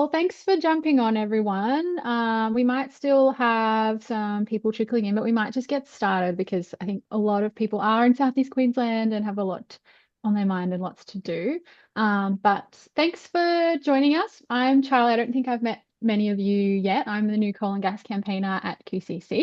Well, thanks for jumping on, everyone. We might still have some people trickling in, but we might just get started because I think a lot of people are in Southeast Queensland and have a lot on their mind and lots to do. But thanks for joining us. I'm Charlie. I don't think I've met many of you yet. I'm the new coal and gas campaigner at QCC.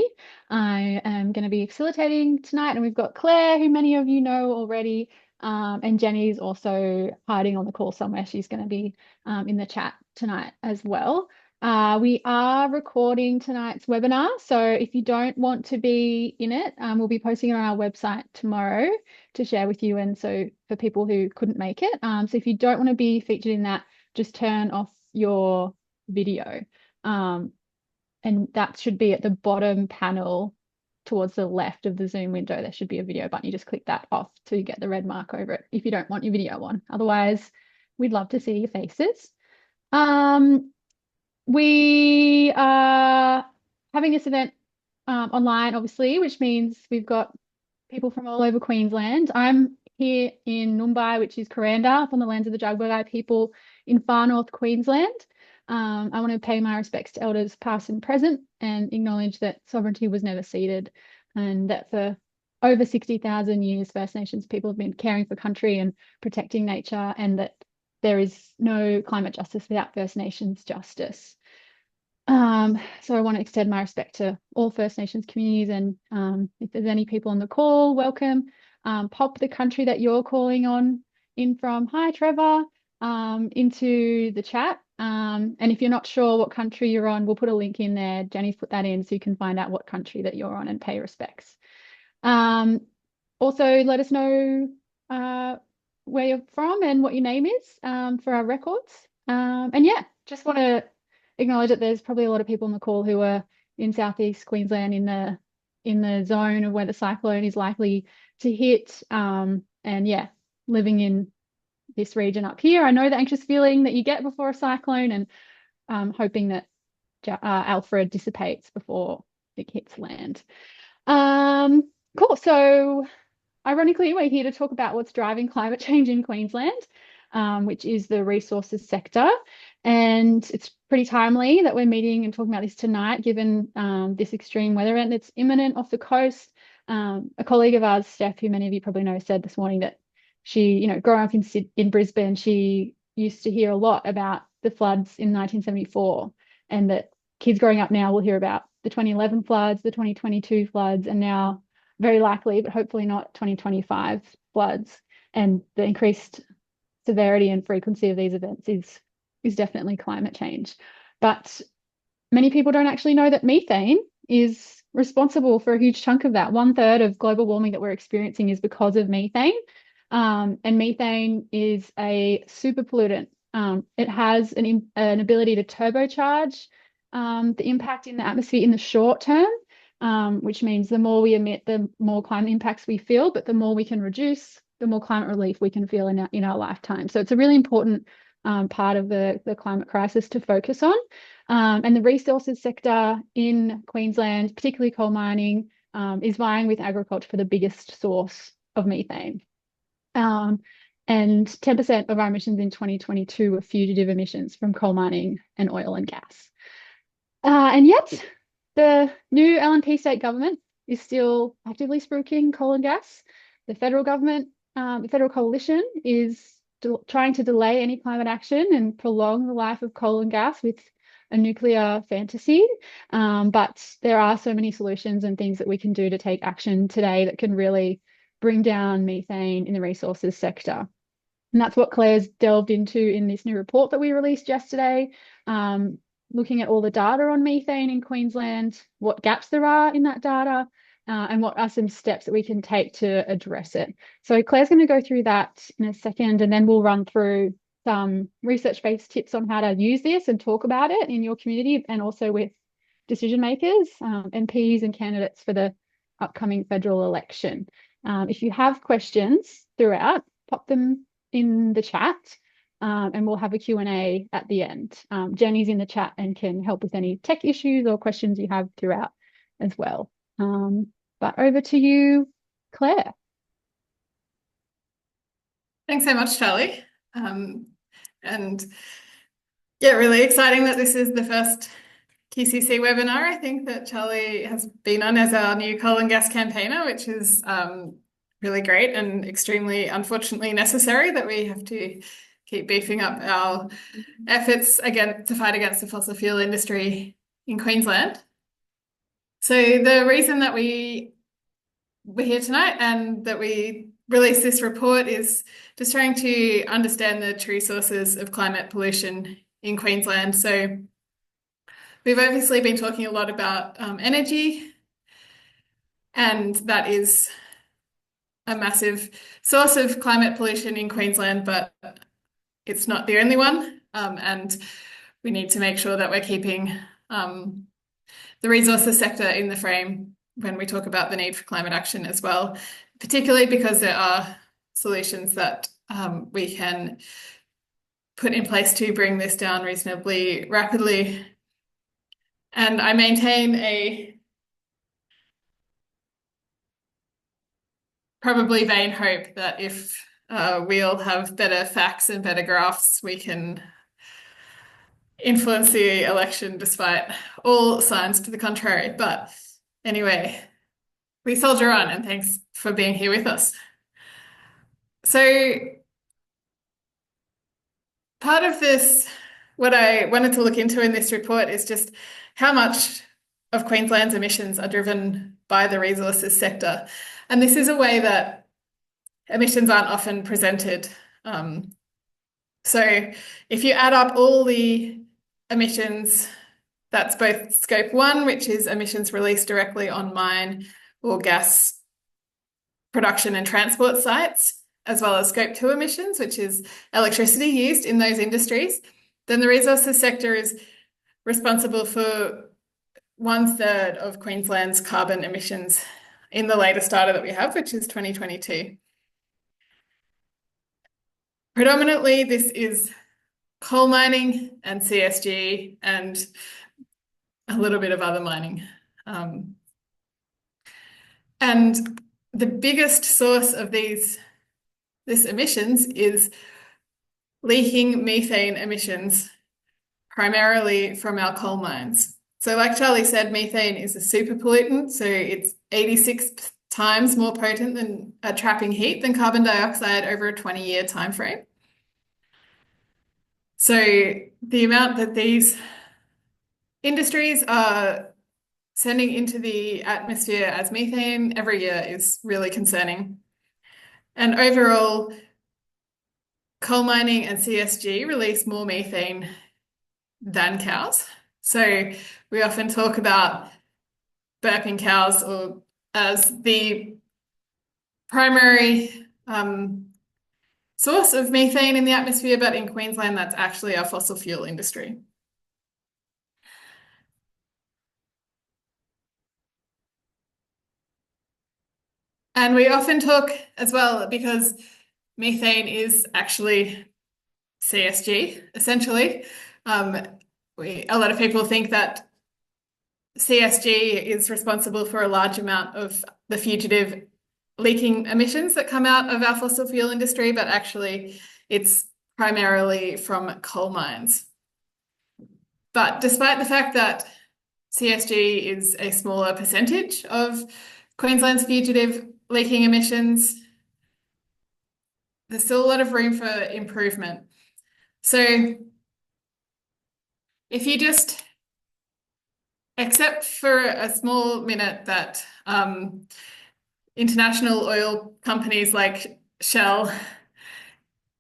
I am going to be facilitating tonight, and we've got Claire, who many of you know already. And Jenny's also hiding on the call somewhere. She's going to be in the chat tonight as well. We are recording tonight's webinar, so if you don't want to be in it, we'll be posting it on our website tomorrow to share with you, and so for people who couldn't make it. So if you don't want to be featured in that, just turn off your video. And that should be at the bottom panel towards the left of the Zoom window. There should be a video button. You just click that off to get the red mark over it if you don't want your video on. Otherwise, we'd love to see your faces. We are having this event online, obviously, which means we've got people from all over Queensland. I'm here in Noonbai, which is Kuranda, up on the lands of the Jagbergai people in far north Queensland. I want to pay my respects to elders past and present and acknowledge that sovereignty was never ceded, and that for over 60,000 years, First Nations people have been caring for country and protecting nature, and that there is no climate justice without First Nations justice. So I want to extend my respect to all First Nations communities, and if there's any people on the call, welcome. Pop the country that you're calling on in from. Hi, Trevor, into the chat. And if you're not sure what country you're on, we'll put a link in there. Jenny's put that in so you can find out what country that you're on and pay respects. Also, let us know where you're from and what your name is for our records. And yeah, just want to acknowledge that there's probably a lot of people on the call who are in Southeast Queensland in the zone of where the cyclone is likely to hit. And yeah, living in this region up here. I know the anxious feeling that you get before a cyclone, and hoping that Alfred dissipates before it hits land. Cool. So ironically, we're here to talk about what's driving climate change in Queensland, which is the resources sector. And it's pretty timely that we're meeting and talking about this tonight, given this extreme weather event that's imminent off the coast. A colleague of ours, Steph, who many of you probably know, said this morning that she, growing up in Brisbane, she used to hear a lot about the floods in 1974, and that kids growing up now will hear about the 2011 floods, the 2022 floods, and now very likely, but hopefully not, 2025 floods. And the increased severity and frequency of these events is definitely climate change. But many people don't actually know that methane is responsible for a huge chunk of that. 1/3 of global warming that we're experiencing is because of methane. And methane is a super pollutant. It has an ability to turbocharge the impact in the atmosphere in the short term, which means the more we emit, the more climate impacts we feel, but the more we can reduce, the more climate relief we can feel in our lifetime. So it's a really important part of the climate crisis to focus on. And the resources sector in Queensland, particularly coal mining, is vying with agriculture for the biggest source of methane. And 10% of our emissions in 2022 were fugitive emissions from coal mining and oil and gas. And yet, the new LNP state government is still actively spruiking coal and gas. The federal government, the federal coalition, is trying to delay any climate action and prolong the life of coal and gas with a nuclear fantasy. But there are so many solutions and things that we can do to take action today that can really bring down methane in the resources sector. And that's what Claire's delved into in this new report that we released yesterday, looking at all the data on methane in Queensland, what gaps there are in that data, and what are some steps that we can take to address it. So Claire's going to go through that in a second, and then we'll run through some research-based tips on how to use this and talk about it in your community, and also with decision makers, MPs and candidates for the upcoming federal election. If you have questions throughout, pop them in the chat, and we'll have a Q&A at the end. Jenny's in the chat and can help with any tech issues or questions you have throughout as well. But over to you, Claire. Thanks so much, Charlie. And Yeah, really exciting that this is the first QCC webinar. I think that Charlie has been on as our new coal and gas campaigner, which is really great and extremely unfortunately necessary that we have to keep beefing up our efforts again to fight against the fossil fuel industry in Queensland. So the reason that we're here tonight and that we release this report is just trying to understand the true sources of climate pollution in Queensland. So we've obviously been talking a lot about energy, and that is a massive source of climate pollution in Queensland, but it's not the only one. And we need to make sure that we're keeping the resources sector in the frame when we talk about the need for climate action as well, particularly because there are solutions that we can put in place to bring this down reasonably rapidly. And I maintain a probably vain hope that if we all have better facts and better graphs, we can influence the election despite all signs to the contrary. But anyway, we soldier on, and thanks for being here with us. So part of this, what I wanted to look into in this report is just how much of Queensland's emissions are driven by the resources sector. And this is a way that emissions aren't often presented. So if you add up all the emissions, that's both scope 1, which is emissions released directly on mine or gas production and transport sites, as well as scope 2 emissions, which is electricity used in those industries, then the resources sector is responsible for 1/3 of Queensland's carbon emissions in the latest data that we have, which is 2022. Predominantly, this is coal mining and CSG and a little bit of other mining. And the biggest source of this emissions is leaking methane emissions, primarily from our coal mines. So like Charlie said, methane is a super pollutant, so it's 86 times more potent than trapping heat than carbon dioxide over a 20-year time frame. So the amount that these industries are sending into the atmosphere as methane every year is really concerning. And overall, coal mining and CSG release more methane than cows. So we often talk about burping cows or as the primary source of methane in the atmosphere, but in Queensland, that's actually our fossil fuel industry. And we often talk as well because methane is actually CSG, essentially. A lot of people think that CSG is responsible for a large amount of the fugitive leaking emissions that come out of our fossil fuel industry, but actually it's primarily from coal mines. But despite the fact that CSG is a smaller percentage of Queensland's fugitive leaking emissions, there's still a lot of room for improvement. So if you just accept for a small minute that international oil companies like Shell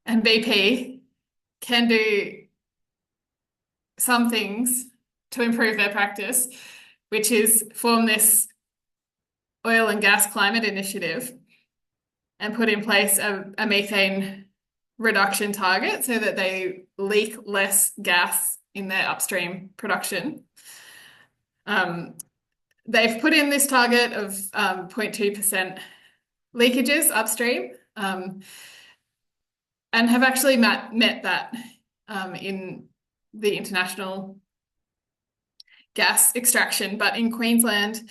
and BP can do some things to improve their practice, which is form this oil and gas climate initiative and put in place a methane reduction target so that they leak less gas in their upstream production. They've put in this target of 0.2% leakages upstream and have actually met that in the international gas extraction. But in Queensland,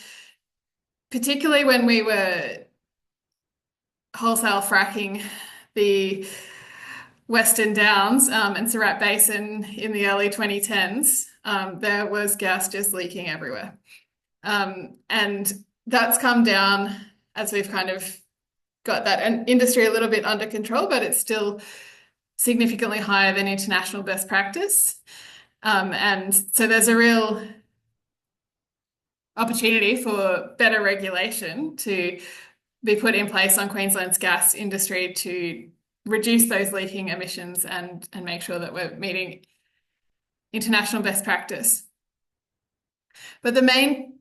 particularly when we were wholesale fracking the Western Downs and Surat Basin in the early 2010s, there was gas just leaking everywhere. And that's come down as we've kind of got that industry a little bit under control, but it's still significantly higher than international best practice. And so there's a real opportunity for better regulation to be put in place on Queensland's gas industry to reduce those leaking emissions and make sure that we're meeting international best practice. But the main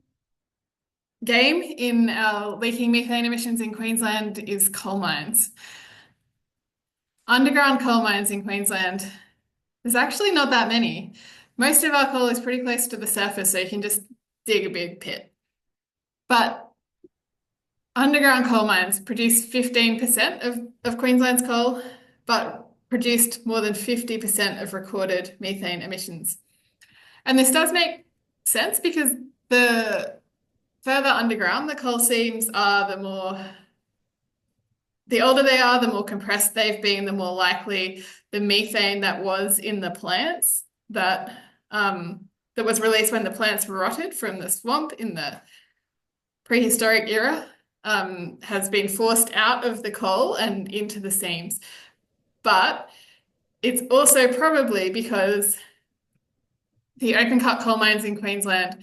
game in our leaking methane emissions in Queensland is coal mines. Underground coal mines in Queensland, there's actually not that many. Most of our coal is pretty close to the surface, so you can just dig a big pit. But underground coal mines produce 15% of Queensland's coal, but produced more than 50% of recorded methane emissions. And this does make sense because the further underground the coal seams are, the older they are, the more compressed they've been, the more likely the methane that was in the plants that was released when the plants rotted from the swamp in the prehistoric era has been forced out of the coal and into the seams. But it's also probably because the open cut coal mines in Queensland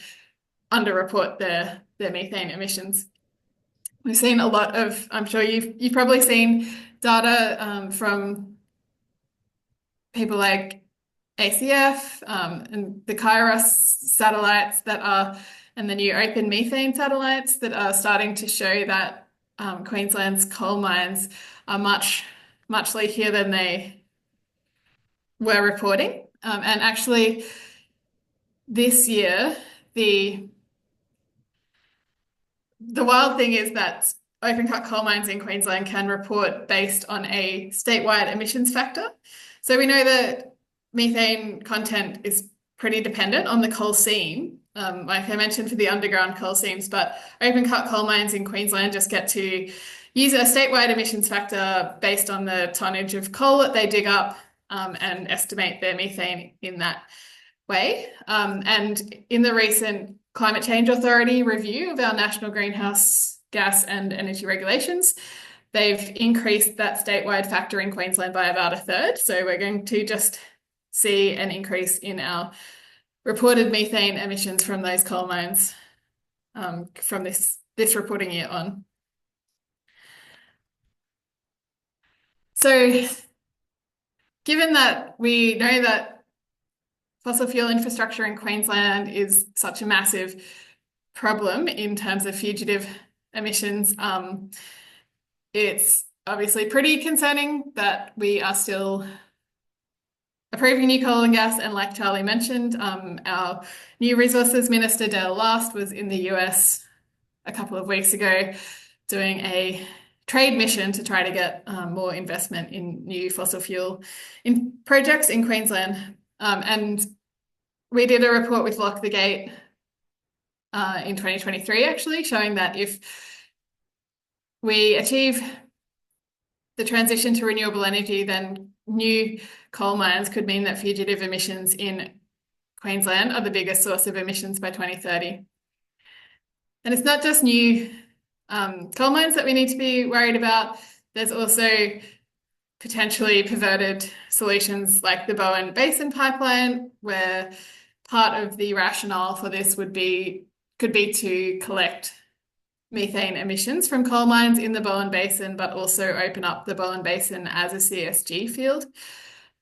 underreport their methane emissions. We've seen a lot of, I'm sure you've probably seen data from people like ACF and the Kairos satellites that are, and the new open methane satellites that are starting to show that Queensland's coal mines are much leakier than they were reporting. And actually, this year, the wild thing is that open cut coal mines in Queensland can report based on a statewide emissions factor. So we know that methane content is pretty dependent on the coal seam, like I mentioned for the underground coal seams, but open cut coal mines in Queensland just get to use a statewide emissions factor based on the tonnage of coal that they dig up and estimate their methane in that way. And in the recent Climate Change Authority review of our national greenhouse gas and energy regulations, they've increased that statewide factor in Queensland by about a third. So we're going to just see an increase in our reported methane emissions from those coal mines from this reporting year on. So given that we know that fossil fuel infrastructure in Queensland is such a massive problem in terms of fugitive emissions, it's obviously pretty concerning that we are still approving new coal and gas, and like Charlie mentioned, our new resources minister Dale Last was in the US a couple of weeks ago doing a trade mission to try to get more investment in new fossil fuel projects in Queensland. And we did a report with Lock the Gate in 2023, actually, showing that if we achieve the transition to renewable energy, then new coal mines could mean that fugitive emissions in Queensland are the biggest source of emissions by 2030. And it's not just new coal mines that we need to be worried about. There's also potentially perverted solutions like the Bowen Basin pipeline, where part of the rationale for this could be to collect methane emissions from coal mines in the Bowen Basin, but also open up the Bowen Basin as a CSG field.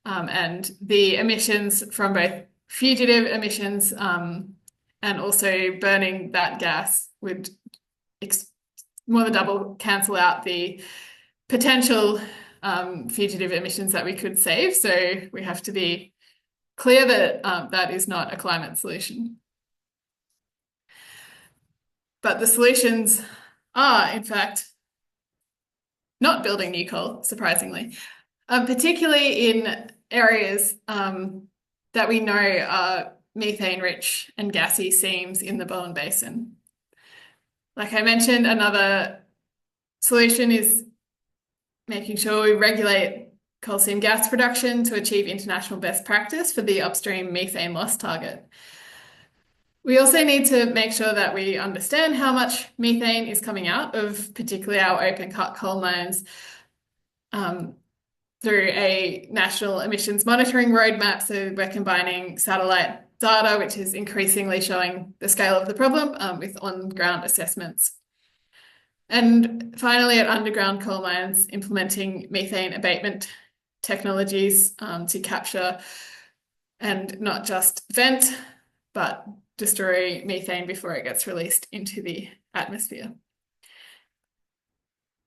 And the emissions from both fugitive emissions and also burning that gas would more than double cancel out the potential fugitive emissions that we could save. So we have to be clear that that is not a climate solution. But the solutions are, in fact, not building new coal, surprisingly, particularly in areas that we know are methane-rich and gassy seams in the Bowen Basin. Like I mentioned, another solution is making sure we regulate coal seam gas production to achieve international best practice for the upstream methane loss target. We also need to make sure that we understand how much methane is coming out of particularly our open cut coal mines through a national emissions monitoring roadmap. So we're combining satellite data, which is increasingly showing the scale of the problem, with on-ground assessments. And finally, at underground coal mines, implementing methane abatement technologies to capture and not just vent, but destroy methane before it gets released into the atmosphere.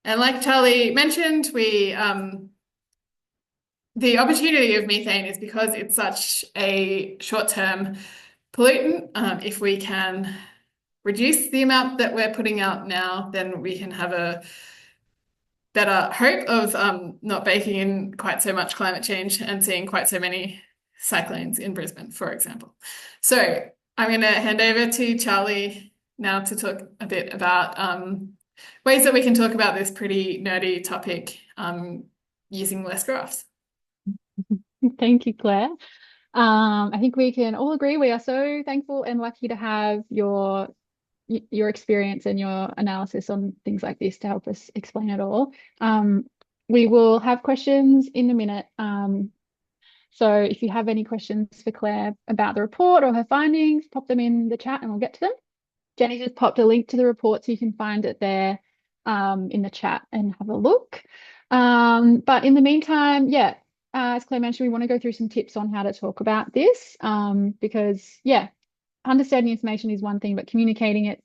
And like Charlie mentioned, the opportunity of methane is because it's such a short-term pollutant. If we can reduce the amount that we're putting out now, then we can have a better hope of not baking in quite so much climate change and seeing quite so many cyclones in Brisbane, for example. So I'm going to hand over to Charlie now to talk a bit about ways that we can talk about this pretty nerdy topic using less graphs. Thank you, Claire. I think we can all agree we are so thankful and lucky to have your experience and your analysis on things like this to help us explain it all. We will have questions in a minute. So if you have any questions for Claire about the report or her findings, pop them in the chat and we'll get to them. Jenny just popped a link to the report so you can find it there in the chat and have a look. But in the meantime, yeah, as Claire mentioned, we want to go through some tips on how to talk about this because, yeah, understanding information is one thing, but communicating it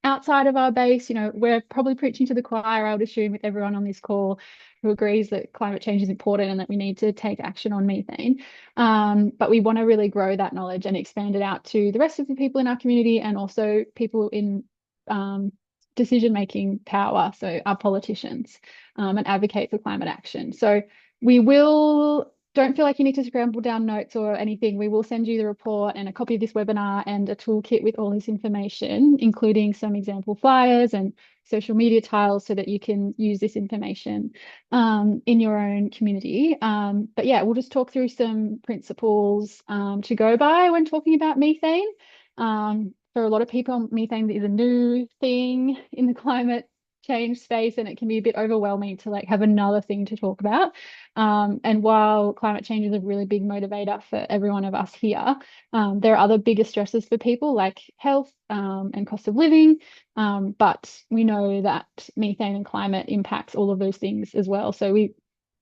outside of our base, we're probably preaching to the choir, I would assume, with everyone on this call who agrees that climate change is important and that we need to take action on methane. But we want to really grow that knowledge and expand it out to the rest of the people in our community and also people in decision-making power, so our politicians, and advocate for climate action. So don't feel like you need to scramble down notes or anything. We will send you the report and a copy of this webinar and a toolkit with all this information, including some example flyers and social media tiles so that you can use this information in your own community. But yeah, we'll just talk through some principles to go by when talking about methane. For a lot of people, methane is a new thing in the climate change space, and it can be a bit overwhelming to have another thing to talk about. And while climate change is a really big motivator for every one of us here, there are other bigger stresses for people like health and cost of living. But we know that methane and climate impacts all of those things as well. So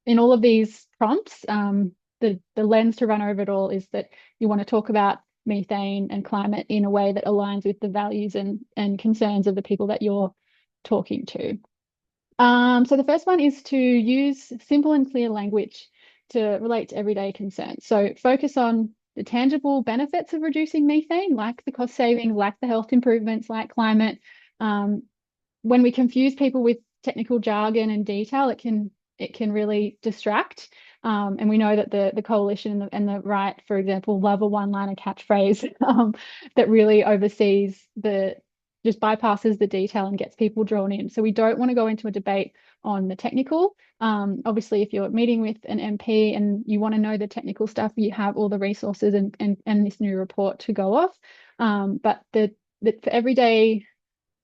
in all of these prompts, the lens to run over it all is that you want to talk about methane and climate in a way that aligns with the values and concerns of the people that you're talking to. So the first one is to use simple and clear language to relate to everyday concerns. So focus on the tangible benefits of reducing methane, like the cost saving, like the health improvements, like climate. When we confuse people with technical jargon and detail, it can really distract. And we know that the coalition and the right, for example, love a one-liner catchphrase that really just bypasses the detail and gets people drawn in. So we don't want to go into a debate on the technical. Obviously, if you're meeting with an MP and you want to know the technical stuff, you have all the resources and this new report to go off. But for everyday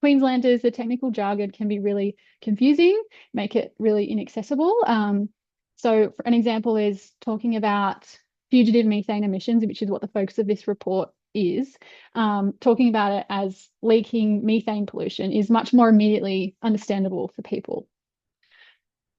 Queenslanders, the technical jargon can be really confusing, make it really inaccessible. So an example is talking about fugitive methane emissions, which is what the focus of this report is. Talking about it as leaking methane pollution is much more immediately understandable for people.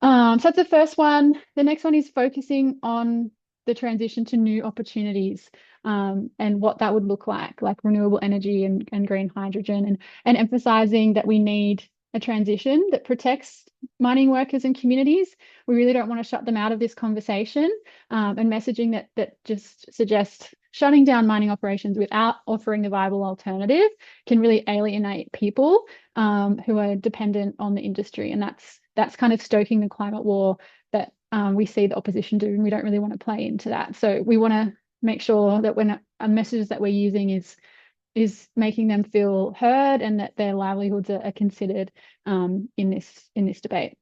So that's the first one. The next one is focusing on the transition to new opportunities and what that would look like renewable energy and green hydrogen, and emphasizing that we need a transition that protects mining workers and communities. We really don't want to shut them out of this conversation, and messaging that just suggests shutting down mining operations without offering a viable alternative can really alienate people who are dependent on the industry. And that's kind of stoking the climate war that we see the opposition do, and we don't really want to play into that. So we want to make sure that when a message that we're using is making them feel heard and that their livelihoods are considered in this debate.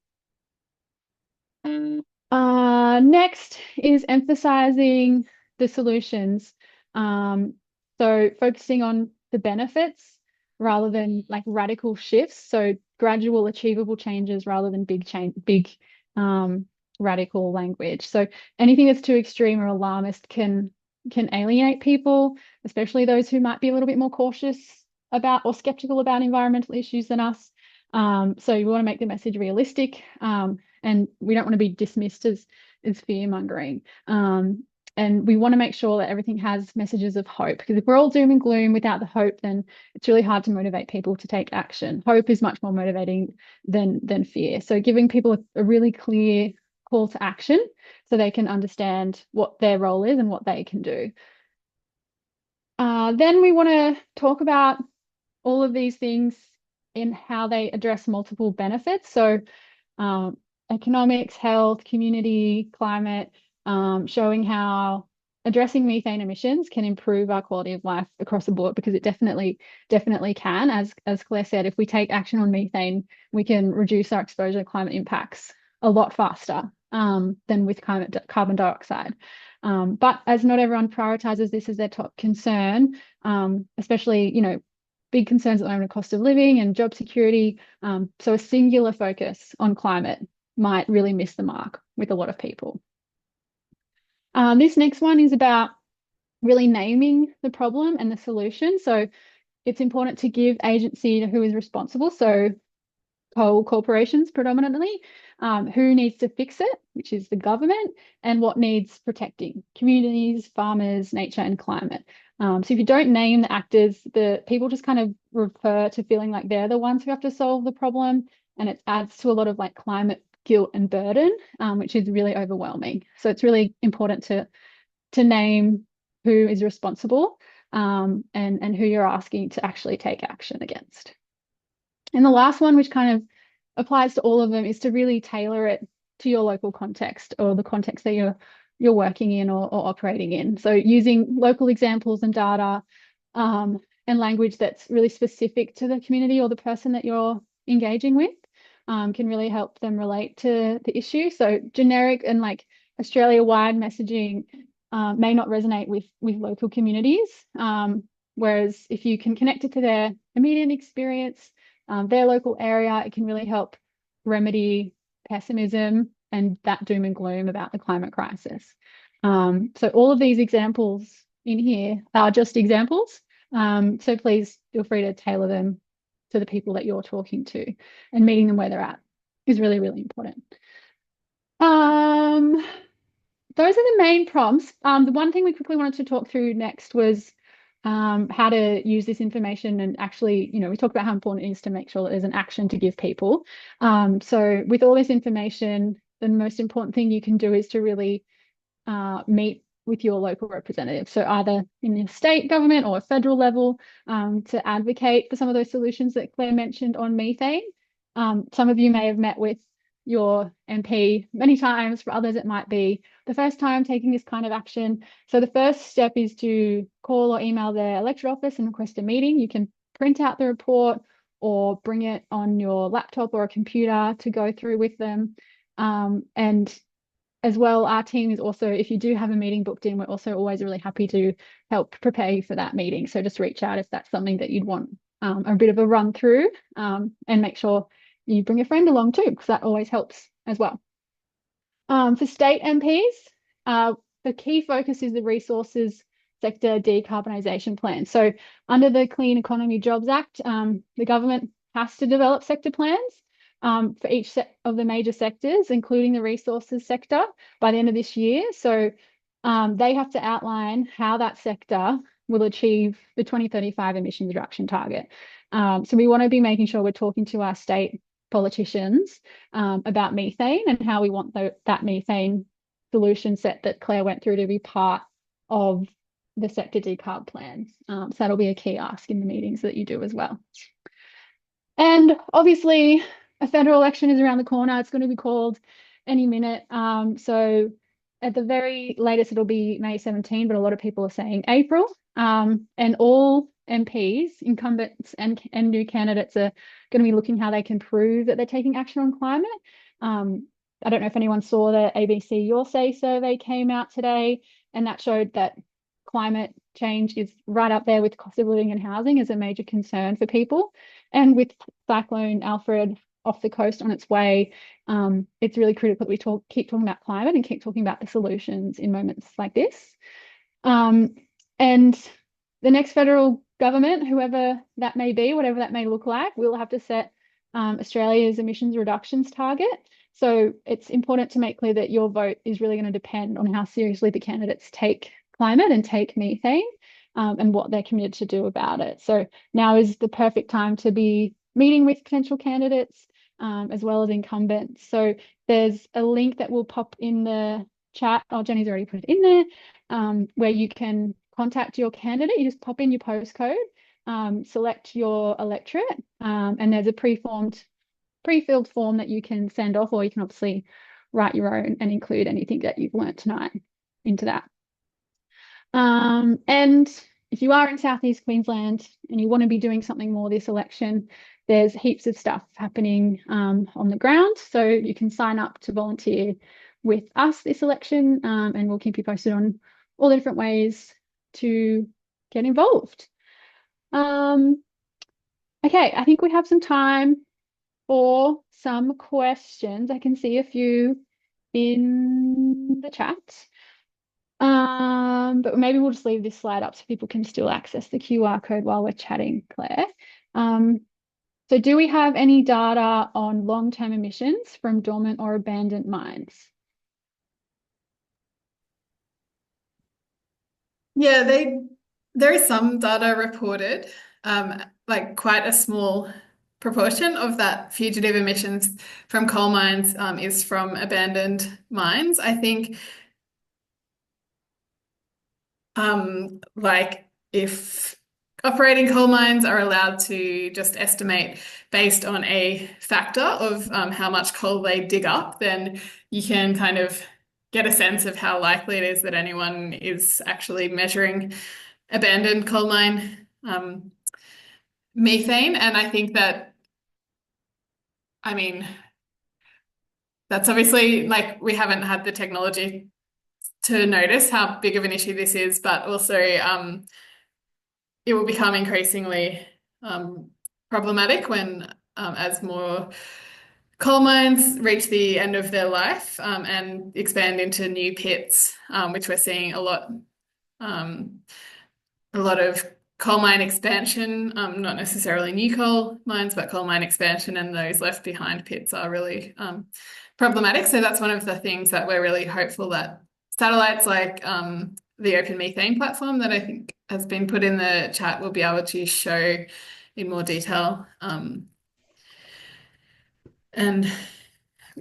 Next is emphasizing the solutions. Um, so focusing on the benefits rather than like radical shifts. So gradual, achievable changes rather than big um, radical language. So anything that's too extreme or alarmist can alienate people, especially those who might be a little bit more cautious about or skeptical about environmental issues than us. So you want to make the message realistic. And we don't want to be dismissed as fear mongering. And we want to make sure that everything has messages of hope, because if we're all doom and gloom without the hope, then it's really hard to motivate people to take action. Hope is much more motivating than fear. So giving people a really clear call to action so they can understand what their role is and what they can do. Then we want to talk about all of these things in how they address multiple benefits. So um, economics, health, community, climate, showing how addressing methane emissions can improve our quality of life across the board, because it definitely can. As Claire said, if we take action on methane, we can reduce our exposure to climate impacts a lot faster than with carbon dioxide. But as not everyone prioritizes this as their top concern, especially, big concerns at the moment of cost of living and job security. So a singular focus on climate might really miss the mark with a lot of people. This next one is about really naming the problem and the solution. So it's important to give agency to who is responsible. So coal corporations predominantly, who needs to fix it, which is the government, and what needs protecting: communities, farmers, nature, and climate. So if you don't name the actors, the people just kind of refer to feeling like they're the ones who have to solve the problem, and it adds to a lot of like climate guilt and burden, which is really overwhelming. So it's really important to name who is responsible, and who you're asking to actually take action against. And the last one, which kind of applies to all of them, is to really tailor it to your local context or the context that you're working in or operating in. So using local examples and data, and language that's really specific to the community or the person that you're engaging with, can really help them relate to the issue. So generic and like Australia-wide messaging may not resonate with local communities. Whereas if you can connect it to their immediate experience, their local area, it can really help remedy pessimism and that doom and gloom about the climate crisis. So all of these examples in here are just examples. So please feel free to tailor them to the people that you're talking to, and meeting them where they're at is really, really important. Those are the main prompts. The one thing we quickly wanted to talk through next was how to use this information and actually, we talked about how important it is to make sure that there's an action to give people. So with all this information, the most important thing you can do is to really meet with your local representative. So either in your state government or federal level, to advocate for some of those solutions that Claire mentioned on methane. Some of you may have met with your MP many times. For others, it might be the first time taking this kind of action. So the first step is to call or email their elected office and request a meeting. You can print out the report or bring it on your laptop or a computer to go through with them. And as well, our team is also, if you do have a meeting booked in, we're also always really happy to help prepare you for that meeting. So just reach out if that's something that you'd want a bit of a run through, and make sure you bring a friend along too, because that always helps as well. For state MPs, the key focus is the resources sector decarbonisation plan. So under the Clean Economy Jobs Act, the government has to develop sector plans for each of the major sectors, including the resources sector, by the end of this year. So they have to outline how that sector will achieve the 2035 emissions reduction target. So we want to be making sure we're talking to our state politicians about methane and how we want that methane solution set that Claire went through to be part of the sector decarb plans. So that'll be a key ask in the meetings that you do as well. And obviously, a federal election is around the corner. It's going to be called any minute. So at the very latest, it'll be May 17, but a lot of people are saying April. And all MPs, incumbents and new candidates, are going to be looking how they can prove that they're taking action on climate. I don't know if anyone saw the ABC Your Say survey came out today, and that showed that climate change is right up there with cost of living and housing as a major concern for people. And with Cyclone Alfred off the coast on its way, it's really critical that we keep talking about climate and keep talking about the solutions in moments like this. And the next federal government, whoever that may be, whatever that may look like, will have to set Australia's emissions reductions target. So it's important to make clear that your vote is really going to depend on how seriously the candidates take climate and take methane, and what they're committed to do about it. So now is the perfect time to be meeting with potential candidates, as well as incumbents. So there's a link that will pop in the chat. Oh, Jenny's already put it in there, where you can contact your candidate. You just pop in your postcode, select your electorate, and there's a pre-filled form that you can send off, or you can obviously write your own and include anything that you've learnt tonight into that. And if you are in Southeast Queensland and you want to be doing something more this election, there's heaps of stuff happening on the ground. So you can sign up to volunteer with us this election, and we'll keep you posted on all the different ways to get involved. Okay, I think we have some time for some questions. I can see a few in the chat. But maybe we'll just leave this slide up so people can still access the QR code while we're chatting, Claire. So do we have any data on long-term emissions from dormant or abandoned mines? Yeah, there is some data reported, like quite a small proportion of that fugitive emissions from coal mines is from abandoned mines. I think like if operating coal mines are allowed to just estimate based on a factor of how much coal they dig up, then you can kind of get a sense of how likely it is that anyone is actually measuring abandoned coal mine methane. And I think that, I mean, that's obviously like we haven't had the technology to notice how big of an issue this is, but also it will become increasingly problematic when as more coal mines reach the end of their life and expand into new pits, which we're seeing a lot of coal mine expansion, not necessarily new coal mines, but coal mine expansion, and those left behind pits are really problematic. So that's one of the things that we're really hopeful that satellites like the Open Methane platform that I think has been put in the chat will be able to show in more detail. And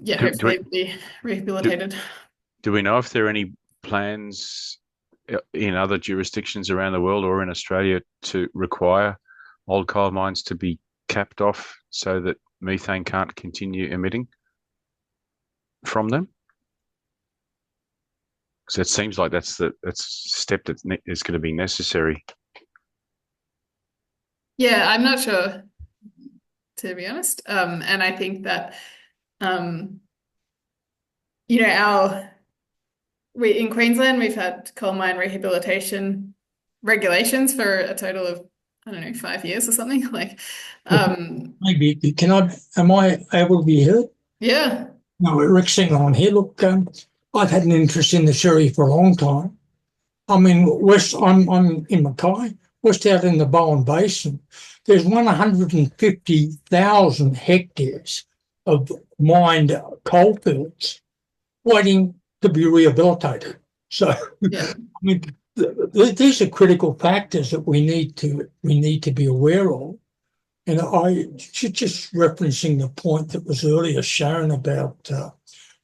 yeah, hopefully be rehabilitated. Do we know if there are any plans in other jurisdictions around the world or in Australia to require old coal mines to be capped off so that methane can't continue emitting from them? Because it seems like that's a step that is going to be necessary. Yeah, I'm not sure, to be honest. And I think that, you know, in Queensland, we've had coal mine rehabilitation regulations for a total of, I don't know, 5 years or something. Like, maybe am I able to be heard? Yeah. No, Rick Singer on here. Look, I've had an interest in the Sherry for a long time. I mean, I'm in Mackay, west out in the Bowen Basin. There's 150,000 hectares of mined coal fields waiting to be rehabilitated. So, yeah. I mean, these are critical factors that we need to be aware of. And I just referencing the point that was earlier shown about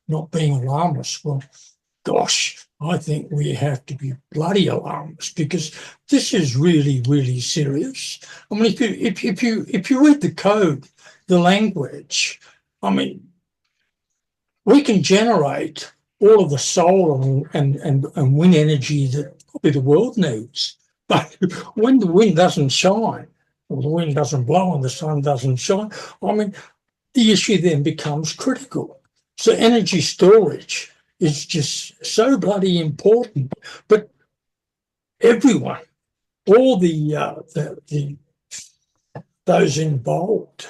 not being alarmist. Well, gosh, I think we have to be bloody alarmist because this is really, really serious. I mean, if you read the code, the language, I mean, we can generate all of the solar and wind energy that probably the world needs, but when the wind doesn't shine, or the wind doesn't blow and the sun doesn't shine, I mean, the issue then becomes critical. So energy storage is just so bloody important. But everyone, all the those involved,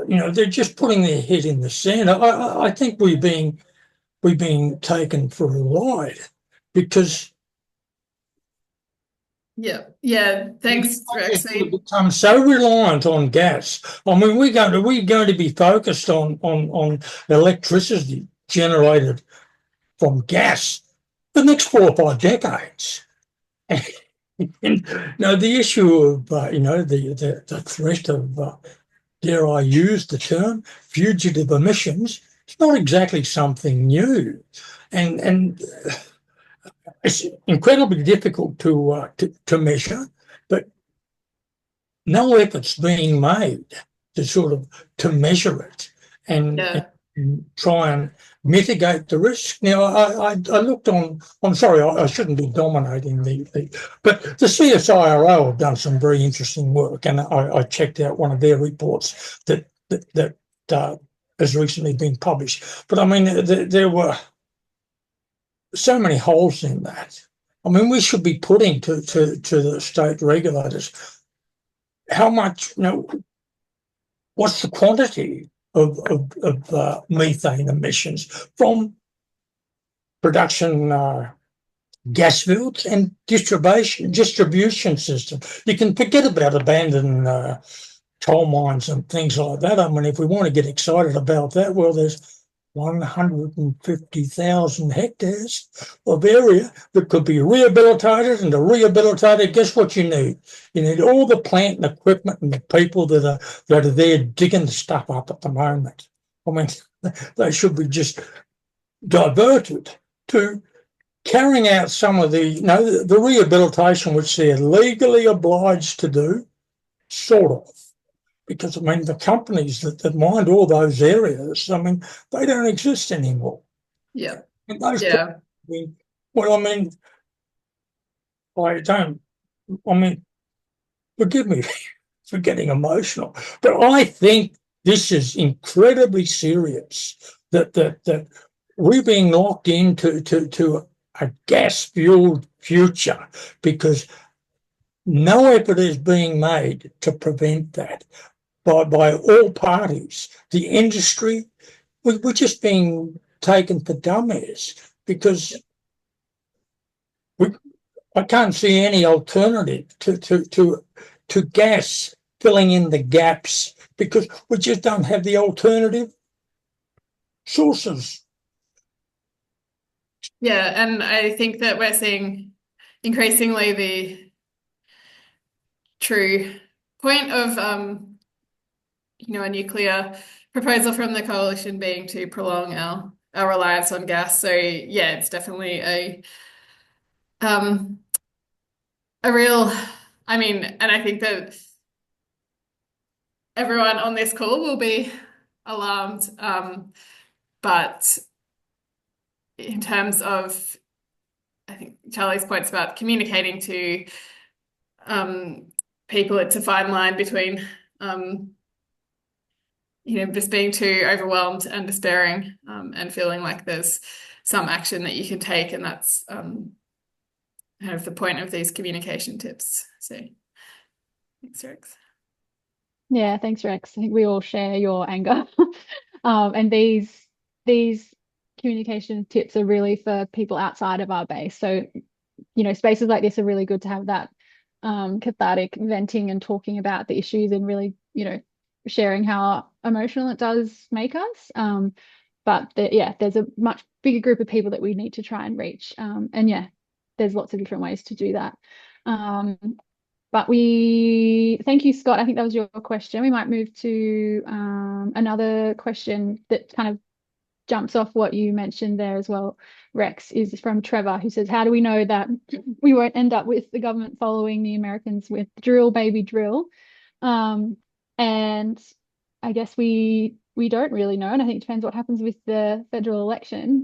they're just putting their head in the sand. I think we're being taken for a ride because Yeah. Thanks, Rex. we've become so reliant on gas. I mean, we're going to be focused on electricity generated from gas the next 4 or 5 decades. And, the issue of the threat of dare I use the term fugitive emissions, it's not exactly something new, and it's incredibly difficult to measure, but no effort's being made to sort of to measure it and try and mitigate the risk. Now, I looked on. I'm sorry, I shouldn't be dominating but the CSIRO have done some very interesting work, and I checked out one of their reports that has recently been published. But I mean, there were so many holes in that. I mean, we should be putting to the state regulators how much, what's the quantity of methane emissions from production gas fields and distribution system. You can forget about abandoned coal mines and things like that. I mean, if we want to get excited about that, well, there's 150,000 hectares of area that could be rehabilitated, and to rehabilitate it, guess what you need? You need all the plant and equipment and the people that are there digging the stuff up at the moment. I mean, they should be just diverted to carrying out some of the rehabilitation which they're legally obliged to do, sort of. Because, I mean, the companies that mined all those areas, I mean, they don't exist anymore. Yeah. And those well, I mean, forgive me for getting emotional, but I think this is incredibly serious that we're being locked into a gas-fueled future because no effort is being made to prevent that by all parties. The industry, we're just being taken for dummies because I can't see any alternative to gas filling in the gaps because we just don't have the alternative sources. Yeah, and I think that we're seeing increasingly the true point of a nuclear proposal from the coalition being to prolong our reliance on gas. So yeah, it's definitely a real, and I think that everyone on this call will be alarmed. But in terms of, I think Charlie's points about communicating to people, it's a fine line between just being too overwhelmed and despairing, and feeling like there's some action that you can take, and that's kind of the point of these communication tips. So thanks, Rex. Yeah, thanks, Rex. I think we all share your anger. And these communication tips are really for people outside of our base. So, spaces like this are really good to have that cathartic venting and talking about the issues and really, sharing how emotional it does make us. But there's a much bigger group of people that we need to try and reach. And yeah, there's lots of different ways to do that. But thank you, Scott. I think that was your question. We might move to another question that kind of jumps off what you mentioned there as well, Rex, is from Trevor, who says, how do we know that we won't end up with the government following the Americans with drill, baby, drill? And I guess we don't really know, and I think it depends what happens with the federal election.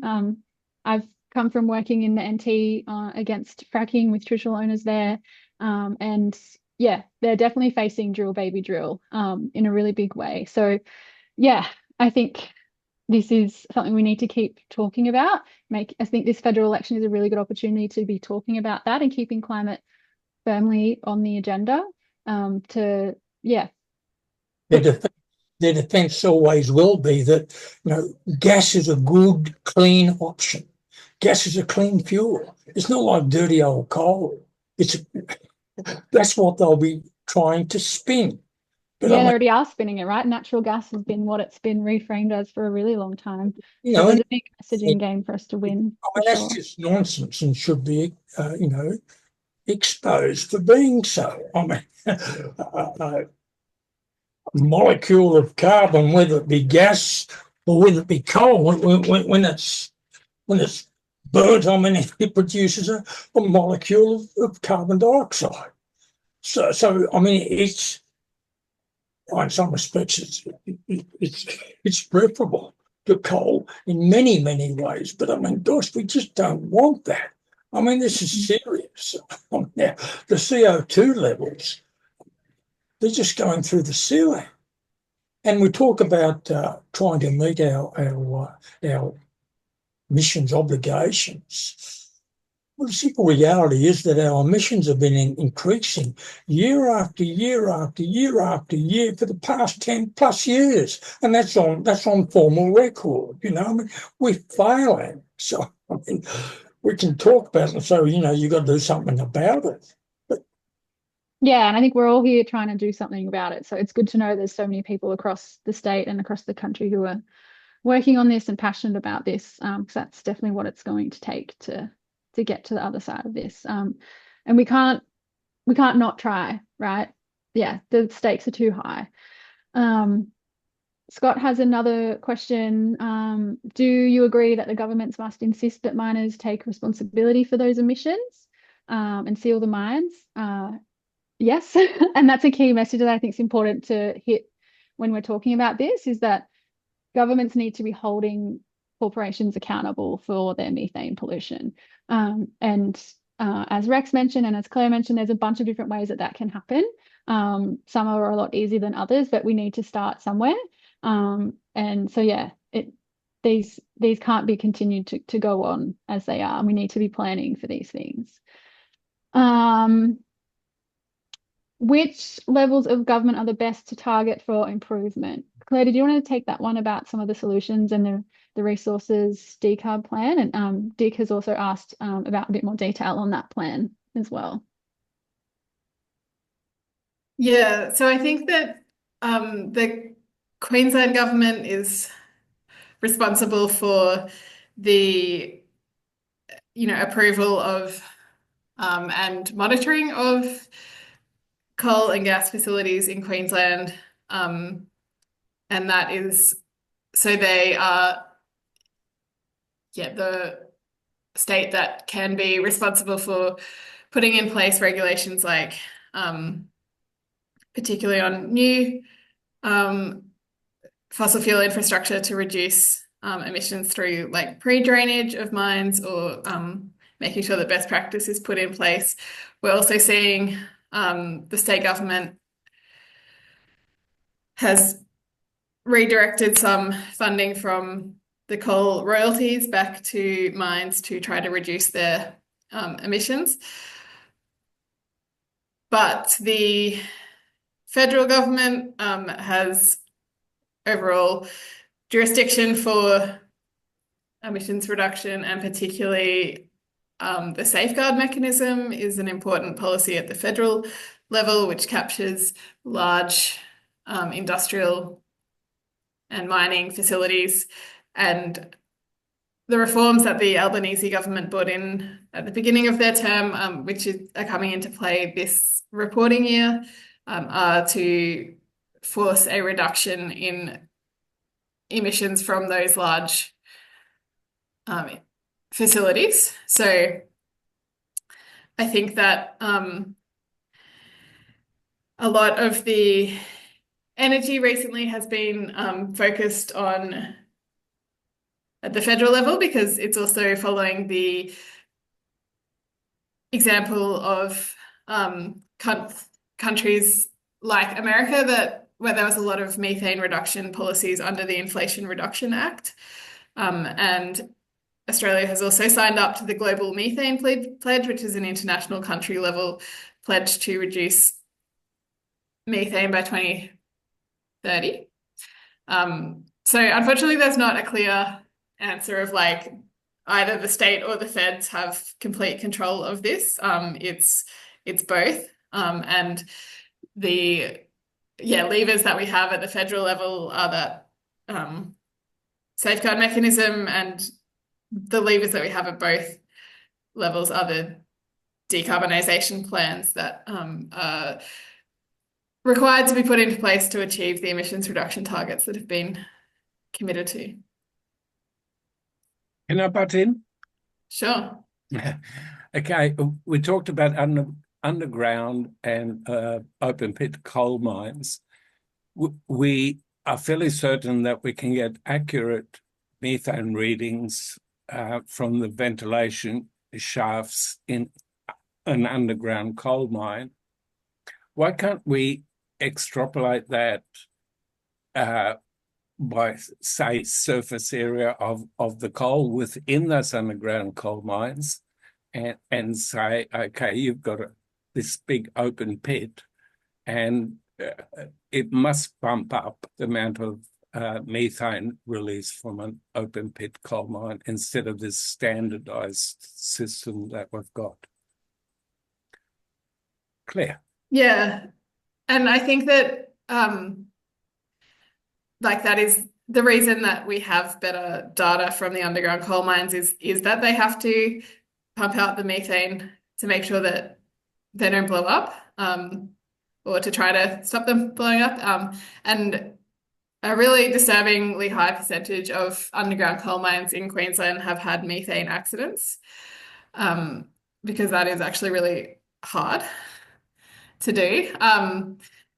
I've come from working in the NT against fracking with traditional owners there, and yeah, they're definitely facing drill, baby, drill in a really big way. So yeah, I think this is something we need to keep talking about. I think this federal election is a really good opportunity to be talking about that and keeping climate firmly on the agenda. Yeah. Their defence always will be that, gas is a good, clean option. Gas is a clean fuel. It's not like dirty old coal. That's what they'll be trying to spin. But Yeah, they already are spinning it, right? Natural gas has been what it's been reframed as for a really long time. So there's a big messaging game for us to win. That's just nonsense and should be, exposed for being so. I mean, a molecule of carbon, whether it be gas or whether it be coal, when it's burnt, I mean, it produces a molecule of carbon dioxide. So I mean, it's in some respects it's preferable to coal in many, many ways. But I mean, gosh, we just don't want that. I mean, this is serious. Now, the CO2 levels, they're just going through the ceiling. And we talk about trying to meet our emissions obligations. Well, the simple reality is that our emissions have been increasing year after year after year after year for the past 10 plus years. And that's on formal record. I mean, we're failing. So, I mean, we can talk about it and say, you've got to do something about it. Yeah, and I think we're all here trying to do something about it. So it's good to know there's so many people across the state and across the country who are working on this and passionate about this, because that's definitely what it's going to take to get to the other side of this. And we can't not try, right? Yeah, the stakes are too high. Scott has another question. Do you agree that the governments must insist that miners take responsibility for those emissions and seal the mines? Yes, and that's a key message that I think is important to hit when we're talking about this, is that governments need to be holding corporations accountable for their methane pollution. And as Rex mentioned and as Claire mentioned, there's a bunch of different ways that can happen. Some are a lot easier than others, but we need to start somewhere. And so, yeah, these can't be continued to go on as they are. We need to be planning for these things. Which levels of government are the best to target for improvement? Claire, did you want to take that one about some of the solutions and the resources decarb plan? And Dick has also asked about a bit more detail on that plan as well. Yeah, so I think that the Queensland government is responsible for the approval of and monitoring of coal and gas facilities in Queensland, and that is, so they are the state that can be responsible for putting in place regulations like particularly on new fossil fuel infrastructure to reduce emissions through like pre-drainage of mines or making sure that best practice is put in place. We're also seeing the state government has redirected some funding from the coal royalties back to mines to try to reduce their emissions. But the federal government has overall jurisdiction for emissions reduction, and particularly the safeguard mechanism is an important policy at the federal level, which captures large industrial and mining facilities. And the reforms that the Albanese government brought in at the beginning of their term, which are coming into play this reporting year, are to force a reduction in emissions from those large facilities. So I think that a lot of the energy recently has been focused on at the federal level, because it's also following the example of countries like America that where there was a lot of methane reduction policies under the Inflation Reduction Act. And Australia has also signed up to the Global Methane Pledge, which is an international country level pledge to reduce methane by 2030. So unfortunately, there's not a clear answer of like either the state or the feds have complete control of this. It's both. And the levers that we have at the federal level are that safeguard mechanism, and the levers that we have at both levels are the decarbonisation plans that are required to be put into place to achieve the emissions reduction targets that have been committed to. Can I butt in? Sure. Okay, we talked about underground and open pit coal mines. We are fairly certain that we can get accurate methane readings from the ventilation shafts in an underground coal mine. Why can't we extrapolate that by, say, surface area of the coal within those underground coal mines and say, okay, you've got this big open pit and it must bump up the amount of methane released from an open pit coal mine instead of this standardized system that we've got. Claire? Yeah. And I think that like that is the reason that we have better data from the underground coal mines is that they have to pump out the methane to make sure that they don't blow up, or to try to stop them blowing up. And a really disturbingly high percentage of underground coal mines in Queensland have had methane accidents, because that is actually really hard to do.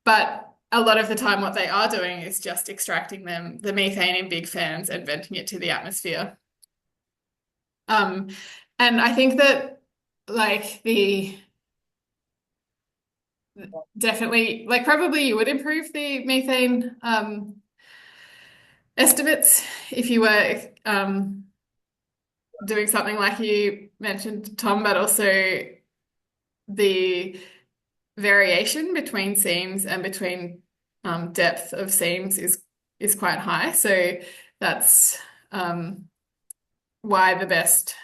But a lot of the time what they are doing is just extracting the methane in big fans and venting it to the atmosphere. And I think that like definitely, like probably you would improve the methane estimates if you were doing something like you mentioned, Tom, but also the variation between seams and between depth of seams is quite high. So that's why the best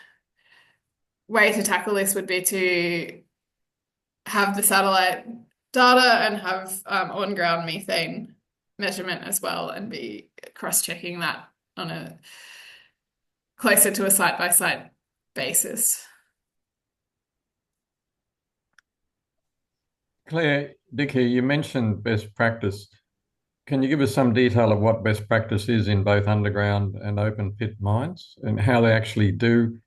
way to tackle this would be to have the satellite data and have on-ground methane measurement as well, and be cross-checking that on a closer to a site-by-site basis. Claire, Dickie, you mentioned best practice. Can you give us some detail of what best practice is in both underground and open pit mines and how they actually do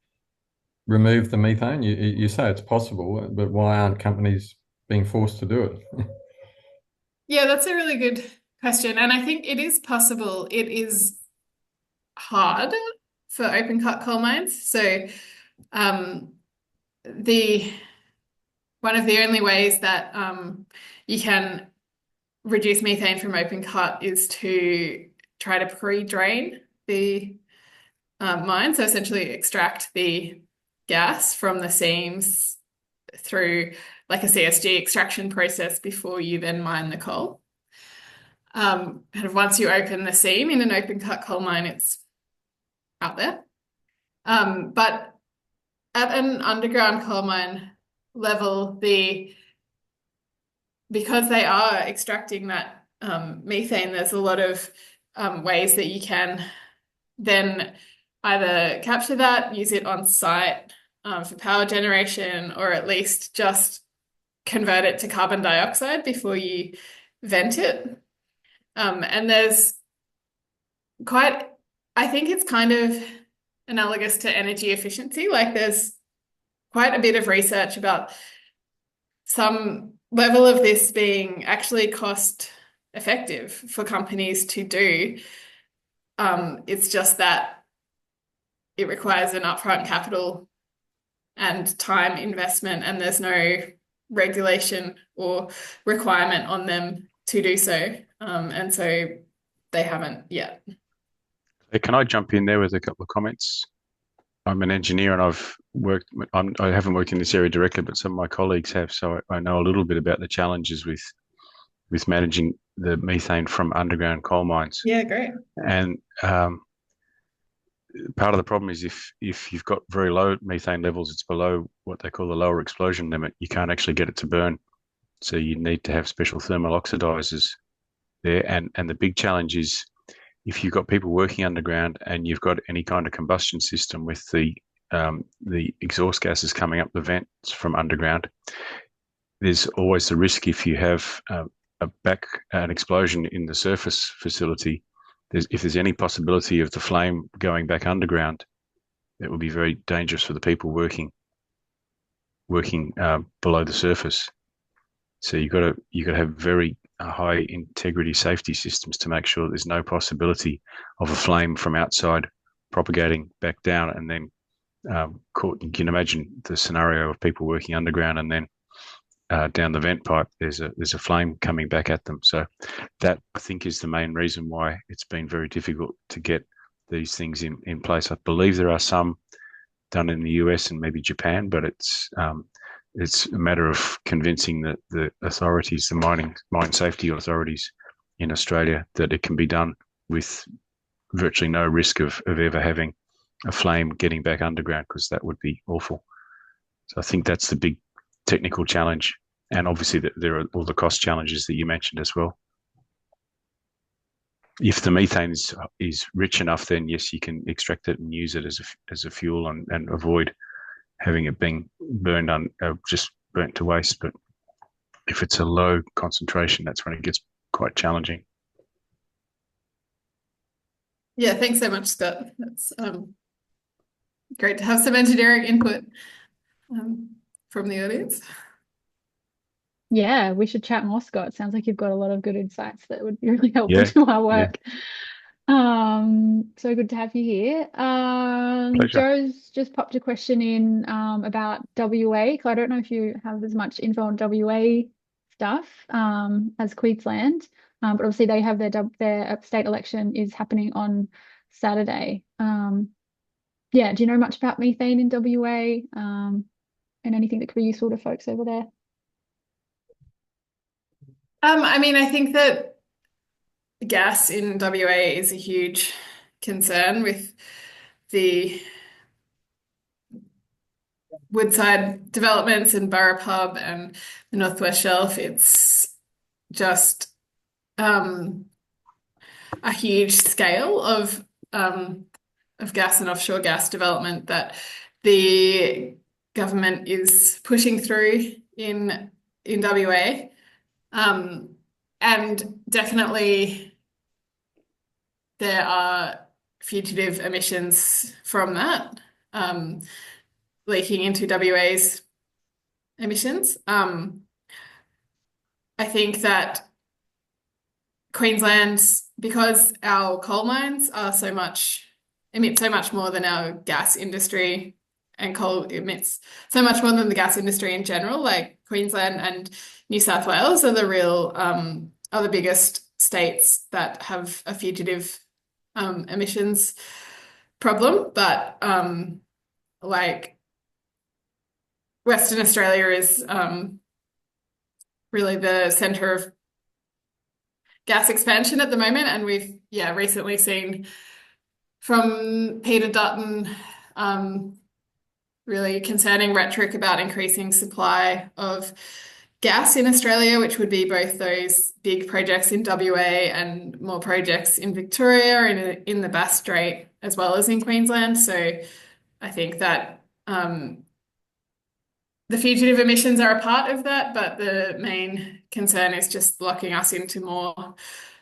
remove the methane? You say it's possible, but why aren't companies being forced to do it? Yeah, that's a really good question. And I think it is possible. It is hard for open cut coal mines. So one of the only ways that you can reduce methane from open cut is to try to pre-drain the mine. So essentially extract the gas from the seams through like a CSG extraction process before you then mine the coal. Kind of once you open the seam in an open cut coal mine, it's out there. But at an underground coal mine level, because they are extracting that methane, there's a lot of ways that you can then either capture that, use it on site for power generation, or at least just convert it to carbon dioxide before you vent it. And there's I think it's kind of analogous to energy efficiency. Like there's quite a bit of research about some level of this being actually cost effective for companies to do. It's just that it requires an upfront capital and time investment, and there's no regulation or requirement on them to do so. And so they haven't yet. Hey, can I jump in there with a couple of comments? I'm an engineer and I haven't worked in this area directly, but some of my colleagues have, so I know a little bit about the challenges with managing the methane from underground coal mines. Yeah, great. And part of the problem is if you've got very low methane levels, it's below what they call the lower explosion limit. You can't actually get it to burn. So you need to have special thermal oxidizers there. And the big challenge is if you've got people working underground and you've got any kind of combustion system with the exhaust gases coming up the vents from underground, there's always the risk if you have an explosion in the surface facility. If there's any possibility of the flame going back underground, it would be very dangerous for the people working below the surface. So you got to have very high integrity safety systems to make sure there's no possibility of a flame from outside propagating back down and then caught. You can imagine the scenario of people working underground and then down the vent pipe there's a flame coming back at them. So that, I think, is the main reason why it's been very difficult to get these things in place. I believe there are some done in the US and maybe Japan, but it's a matter of convincing the authorities, the mine safety authorities in Australia, that it can be done with virtually no risk of ever having a flame getting back underground, because that would be awful. So I think that's the big technical challenge. And obviously there are all the cost challenges that you mentioned as well. If the methane is rich enough, then yes, you can extract it and use it as a fuel and avoid having it being burned just burnt to waste. But if it's a low concentration, that's when it gets quite challenging. Yeah, thanks so much, Scott. That's great to have some engineering input from the audience. Yeah, we should chat more, Scott. Sounds like you've got a lot of good insights that would be really helpful to our work. So good to have you here. Pleasure. Joe's just popped a question in about WA, because I don't know if you have as much info on WA stuff as Queensland, but obviously they have their state election is happening on Saturday. Yeah, do you know much about methane in WA and anything that could be useful to folks over there? I mean, I think that gas in WA is a huge concern with the Woodside developments in Burrup Hub and the Northwest Shelf. It's just a huge scale of gas and offshore gas development that the government is pushing through in WA. And definitely there are fugitive emissions from that leaking into WA's emissions. I think that Queensland's, because our coal mines are emit so much more than our gas industry, and coal emits so much more than the gas industry in general, like Queensland and New South Wales are the biggest states that have a fugitive emissions problem. But like Western Australia is really the centre of gas expansion at the moment, and we've recently seen from Peter Dutton really concerning rhetoric about increasing supply of gas in Australia, which would be both those big projects in WA and more projects in Victoria and in the Bass Strait, as well as in Queensland. So I think that the fugitive emissions are a part of that, but the main concern is just locking us into more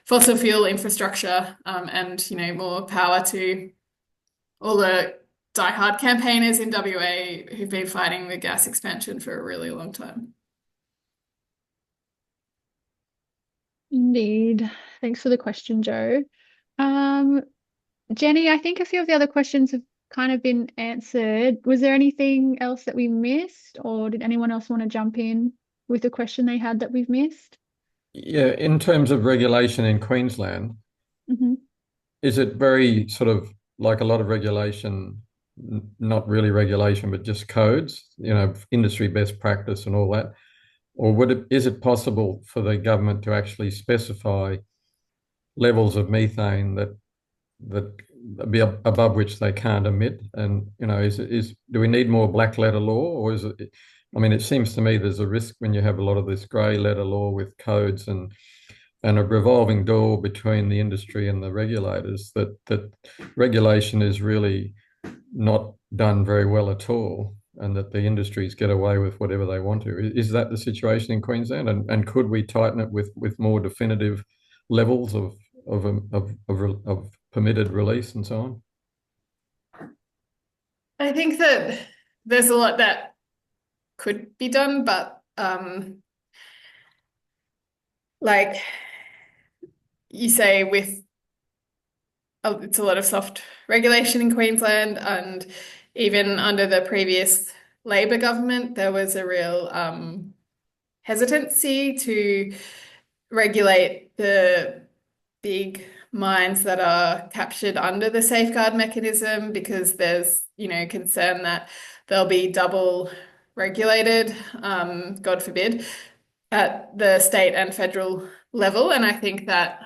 fossil fuel infrastructure and more power to all the diehard campaigners in WA who've been fighting the gas expansion for a really long time. Indeed. Thanks for the question, Joe. Jenny, I think a few of the other questions have kind of been answered. Was there anything else that we missed, or did anyone else want to jump in with a question they had that we've missed? Yeah, in terms of regulation in Queensland, Hmm. is it very sort of like a lot of regulation, not really regulation, but just codes, industry best practice and all that? Or is it possible for the government to actually specify levels of methane that be above which they can't emit? And do we need more black letter law, or is it? I mean, it seems to me there's a risk when you have a lot of this grey letter law with codes and a revolving door between the industry and the regulators, that regulation is really not done very well at all, and that the industries get away with whatever they want to. Is that the situation in Queensland? And could we tighten it with more definitive levels of permitted release and so on? I think that there's a lot that could be done, but like you say, it's a lot of soft regulation in Queensland, and even under the previous Labor government, there was a real hesitancy to regulate the big mines that are captured under the safeguard mechanism, because there's, concern that they'll be double regulated, God forbid, at the state and federal level. And I think that,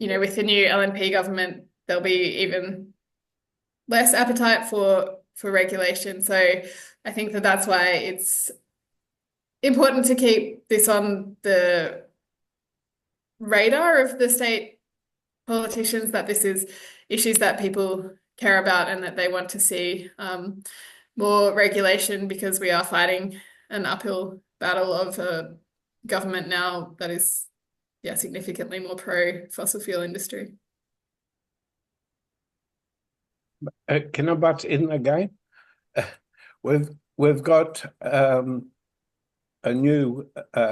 with the new LNP government, there'll be even less appetite for regulation. So I think that that's why it's important to keep this on the radar of the state politicians, that this is issues that people care about and that they want to see more regulation, because we are fighting an uphill battle of a government now that is, significantly more pro fossil fuel industry. Can I butt in again? We've got a new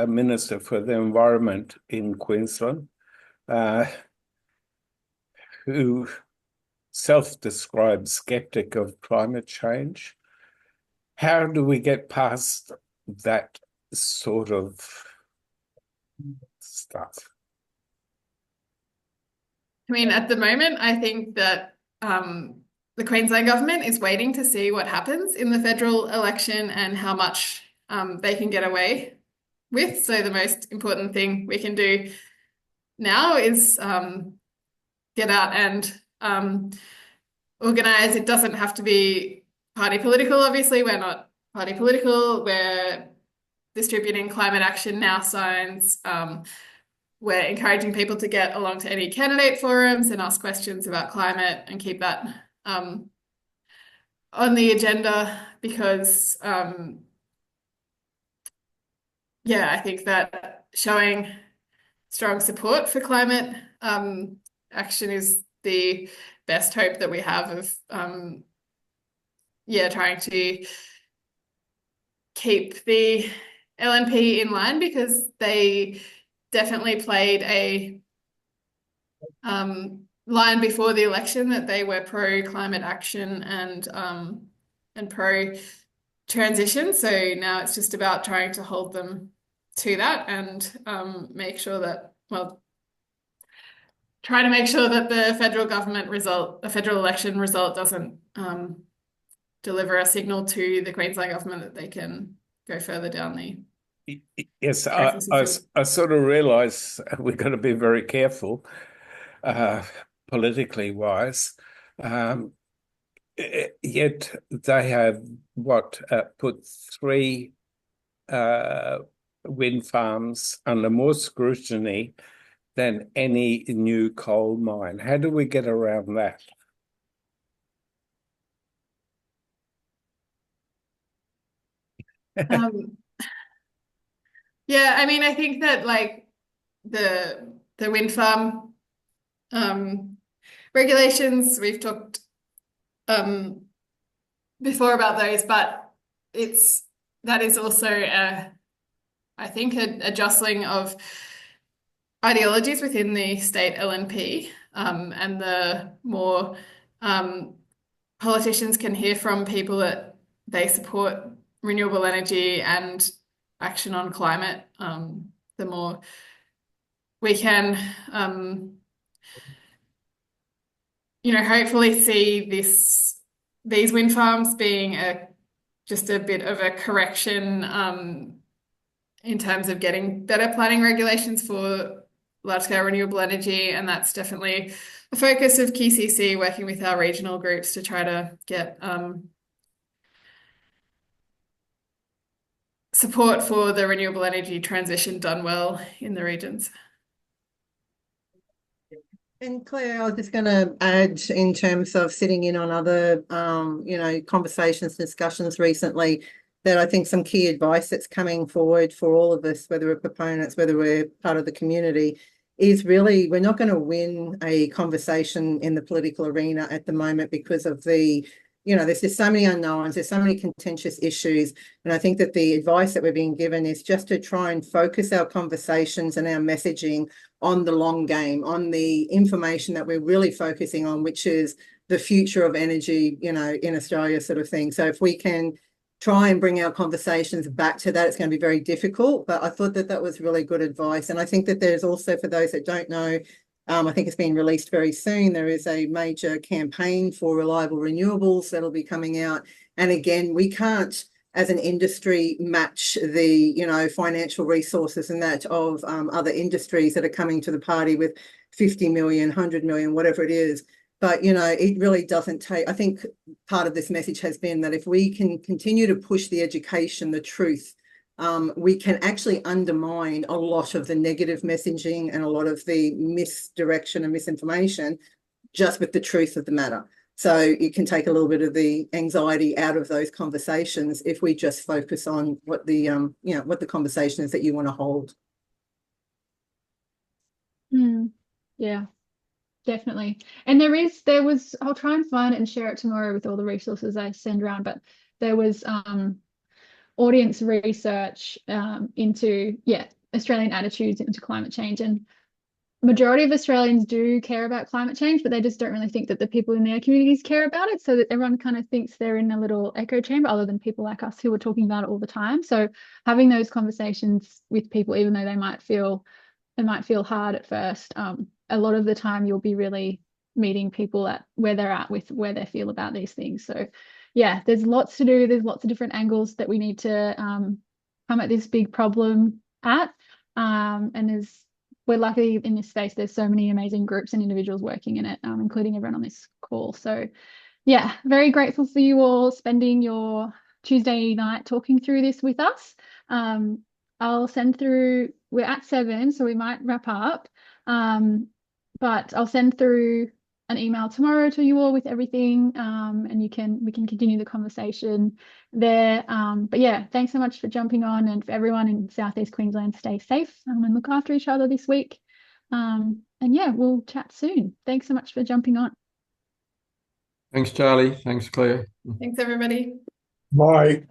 Minister for the Environment in Queensland, who self-described skeptic of climate change. How do we get past that sort of stuff? I mean, at the moment, I think that the Queensland government is waiting to see what happens in the federal election and how much they can get away with. So the most important thing we can do now is get out and organize. It doesn't have to be party political. Obviously, we're not party political. We're distributing climate action now signs. We're encouraging people to get along to any candidate forums and ask questions about climate and keep that on the agenda, because I think that showing strong support for climate action is the best hope that we have of trying to keep the LNP in line, because they definitely played a line before the election that they were pro climate action and pro transition. So now it's just about trying to hold them to that and make sure that, try to make sure that the federal election result doesn't deliver a signal to the Queensland government that they can go further down the. Yes, I sort of realise we've got to be very careful, politically wise. Yet they have put 3 wind farms under more scrutiny than any new coal mine. How do we get around that? I mean, I think that like the wind farm regulations, we've talked before about those, but that is also I think a jostling of ideologies within the state LNP, and the more politicians can hear from people that they support renewable energy and action on climate, the more we can, hopefully see these wind farms being just a bit of a correction in terms of getting better planning regulations for large-scale renewable energy, and that's definitely the focus of QCC, working with our regional groups to try to get support for the renewable energy transition done well in the regions. And Claire, I was just going to add, in terms of sitting in on other, conversations, discussions recently, that I think some key advice that's coming forward for all of us, whether we're proponents, whether we're part of the community, is really, we're not going to win a conversation in the political arena at the moment because of there's just so many unknowns, there's so many contentious issues. And I think that the advice that we're being given is just to try and focus our conversations and our messaging on the long game, on the information that we're really focusing on, which is the future of energy, in Australia, sort of thing. So if we can try and bring our conversations back to that, it's going to be very difficult. But I thought that was really good advice. And I think that there's also, for those that don't know, I think it's being released very soon, there is a major campaign for reliable renewables that'll be coming out. And again, we can't, as an industry, match the financial resources and that of other industries that are coming to the party with 50 million, 100 million, whatever it is. But it really doesn't take, I think part of this message has been that if we can continue to push the education, the truth, we can actually undermine a lot of the negative messaging and a lot of the misdirection and misinformation just with the truth of the matter. So it can take a little bit of the anxiety out of those conversations if we just focus on what the what the conversation is that you want to hold. Yeah, definitely. And I'll try and find it and share it tomorrow with all the resources I send around, but there was audience research into Australian attitudes into climate change, and majority of Australians do care about climate change, but they just don't really think that the people in their communities care about it, so that everyone kind of thinks they're in a little echo chamber, other than people like us who are talking about it all the time. So having those conversations with people, even though they might feel hard at first, a lot of the time you'll be really meeting people at where they're at with where they feel about these things. So yeah, there's lots to do. There's lots of different angles that we need to come at this big problem at. And we're lucky in this space. There's so many amazing groups and individuals working in it, including everyone on this call. So yeah, very grateful for you all spending your Tuesday night talking through this with us. I'll send through, we're at 7, so we might wrap up. But I'll send through an email tomorrow to you all with everything, and we can continue the conversation there. But yeah, thanks so much for jumping on, and for everyone in Southeast Queensland, stay safe and look after each other this week. And yeah, we'll chat soon. Thanks so much for jumping on. Thanks, Charlie. Thanks, Claire. Thanks, everybody. Bye.